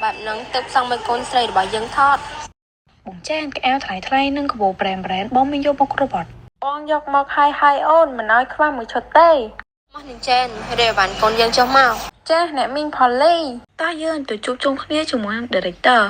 แบบนึงตึกสั่งเป็นคนใส่บ่ยังทอดบุ๋งแจ้งแอลถ่ายไทยนึ่งกระโบแบรนด์บ้องไม่ยกบกระบอดบ้องยกมอกไฮโอนมันน้อยคว้ามือชดเต้มันเจนเรียบันคนยังเจ้าเมาเจ้เนี่ยมิงพอลลี่ตาเยินตัวจุ๊บจงเขาเรียกจมูกเดเรคเตอร์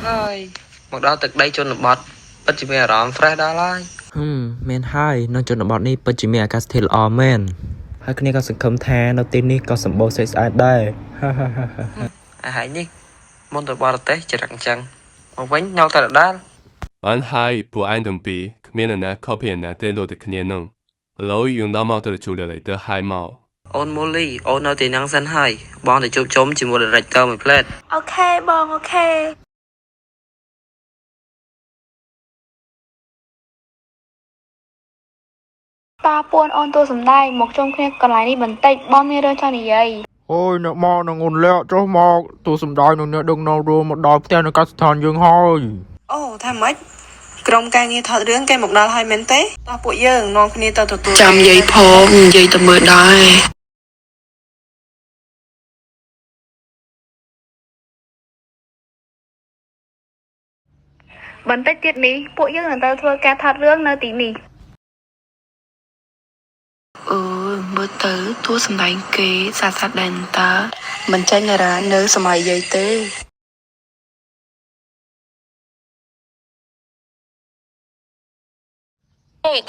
Hai, một đau từ đây cho nó bọt, bất chỉ mẹ rõm fresh đó lại. Men hai, nó cho nó bọt ní bất chỉ mẹ cái still all men. Hai cái này có sự khấm thà, nó tin ní có sầm bồ sẽ ai đây. Hãy nhỉ, môn từ bọt té chỉ rặng chăng, một vánh nhau ta đã. Bạn hai不安定比，面的呢 copy 呢对落的肯定能，老用到毛的处理来的海毛。Ôn Molly, ôn nói tiếng năng sân hai, bọn để chụp chôm chỉ một rạch tơ một plate. Ok, bong ok. ตาปวนออนตัวสำได้หมกจงเครียดกันหลายนี่บันเตกบอมมีเรื่องชาหนีใหญ่ Ôi nè mò nè ngôn lẹ cho mò tôi sầm đai nè đừng nào rồi một đòi theo nó cắt thàn dương thôi. Ồ, tham mấy. Trong cái nghe thật rướng cái một đào hai mến tế. Ta bụi dương, non cái này ta tụt tụt. Chăm dây phô, dây ta mưa đai. បន្តិចទៀតនេះពួកយើងនឹងទៅធ្វើការថតរឿងនៅទីនេះ មើលទៅតួសម្ដែងគេសាសាដែនតាមិនចាញ់រានៅសម័យយាយទេ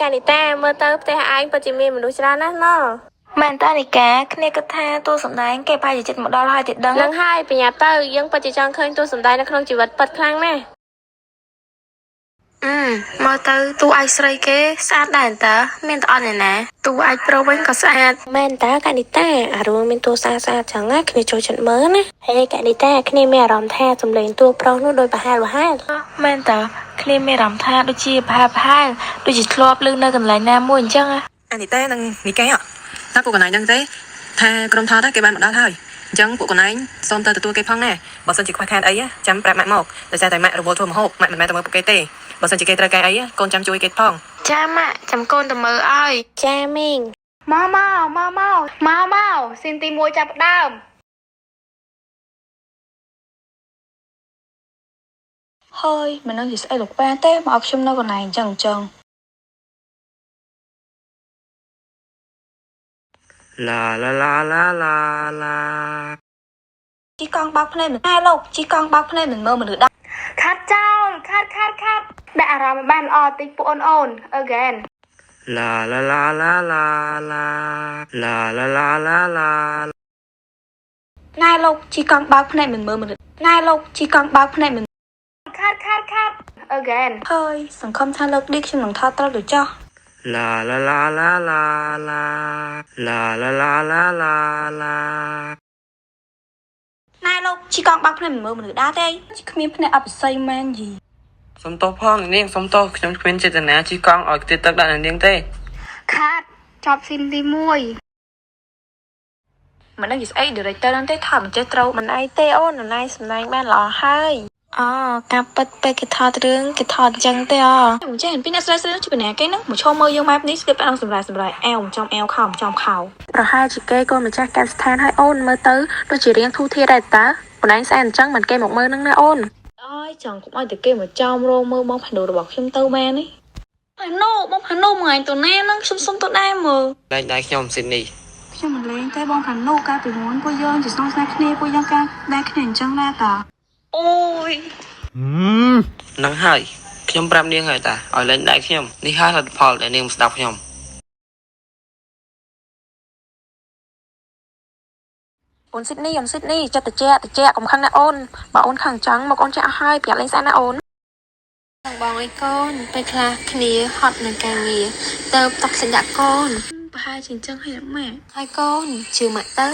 កានីតាមើលទៅផ្ទះឯងពិតជាមានមនុស្សច្រើនណាស់ណោះមែនតានីកាគ្នាគិតថាតួសម្ដែងគេប្រហែលជាចិត្តមកដល់ហើយទៀតដឹងនឹងហើយបញ្ញាទៅយើងពិតជាចង់ឃើញតួសម្ដែងនៅក្នុងជីវិតពិតខ្លាំងណាស់មើលទៅតួឯកស្រីគេស្អាតដែរតាមានតែអត់ឯណាតួឯកប្រុសវិញក៏ស្អាតមែនតាកានីតាអារួមមានតួស្អាតស្អាតចឹងណាគ្នាចូលចិត្តមើលណាហេកានីតាគ្នាមានអារម្មណ៍ថាសម្លេងតួប្រុសនោះដូចប្រហែលមែនតាគ្នាមានអារម្មណ៍ថាដូចជាប្រហែលដូចជាធ្លាប់ឮនៅកន្លែងណាមួយអញ្ចឹងណា Anh thì té nâng ní cái ạ. Ta của con này nâng thế. Tha con thọ đó cái ban một đó thôi. Chẳng của con này xong tơ từ tôi cái phong nè. Bỏ sân chỉ khoai khan ấy á, chấm prep mẹ một. Để ra tại mẹ robot thua một hộp, mẹ tao mới cái tê. Bỏ sân chỉ cái cái ấy á, con chăm chui cái phong. ចាម៉ាក់ចាំកូនទៅមើលឲ្យចាមីងមកស៊ីនទី1ចាប់ដើមហើយមិននឹងនិយាយស្អីលោកប៉ាទេមកឲ្យខ្ញុំនៅកន្លែងអញ្ចឹង La la la la la la. ជីកង់បោកភ្នែកមិនតែលោកជីកង់បោកភ្នែកមិនមើលមនុស្សដាក់ខាត់ចោលខាត់ដាក់អារម្មណ៍បានល្អតិចពួកអូន again La la la la la la. La la la la la. ណែលោកជីកង់បោកភ្នែកមិនមើលមនុស្សណែលោកជីកង់បោកភ្នែកមិនខាត់ again ហើយសង្ឃឹមថាលោកឌីខ្ញុំនឹងថតត្រូវទៅចោះ La la la la la la. La la la la la la. ណែលោកជីកង់បោកភ្នែកមិនមើលមនុស្សដែរទេគ្មានភ្នែកអបិស័យមែនយី Xong to phong này niên xong toខ្ញុំគ្មានចេតនាជីកង់ឲ្យទៅទឹកដាក់នៅនាងទេ ខាត់ចប់ស៊ីនទី1មិនដឹងនិយាយស្អី director ហ្នឹងទេថតមិនចេះត្រូវមិនអីទេអូនណៃសម្ដែងបានល្អហើយអូការប៉ិតពេលគេថតរឿងគេថតអញ្ចឹងទេអូមិនចេះពីអ្នកស្រីជួយពីណាគេហ្នឹងមកឈរមើលយើងបែបនេះស្គីបអង្គសម្រាប់អែវចំអែវខោចំខោប្រហែលជាគេក៏ម្ចាស់កម្មស្ថានឲ្យអូនមើលទៅដូចជារៀងធូរធារដែរតាបណ្ដាញស្អាតអញ្ចឹងមិនគេមកមើលហ្នឹងណាអូនអើយចង់កុំឲ្យតែគេមកចោមរោមើលបងផានូរបស់ខ្ញុំទៅមែននេះផានូបងផានូមួយឯងទៅណាហ្នឹងខ្ញុំសុំទៅដែរមើល Đây đây ខ្ញុំស៊ីននេះ ខ្ញុំមិនលេងទេបងផានូកាលពីមុនពួកយើងជាស្នងស្នេហ៍គ្នាពួកយើងការដែរគ្នាអញ្ចឹងណាតាអូយ នឹងហើយខ្ញុំប្រាប់នាងហើយតាឲ្យលេងដែរខ្ញុំនេះហើយលទ្ធផលដែលនាងស្ដាប់ខ្ញុំ អូនស៊ីដនីចិត្តតិចកុំខឹងណាអូនបើអូនខឹងចឹងមកអូនចាក់ឲ្យប្រយ័ត្នលេងស្អាតណាអូនបងអីកូនពេលខ្លះគ្នាហត់នឹងការងារទៅតក់សញ្ញាកូនប្រហែលជាអញ្ចឹងហើយម៉ាក់ហើយកូនជឿម៉ាក់ទៅ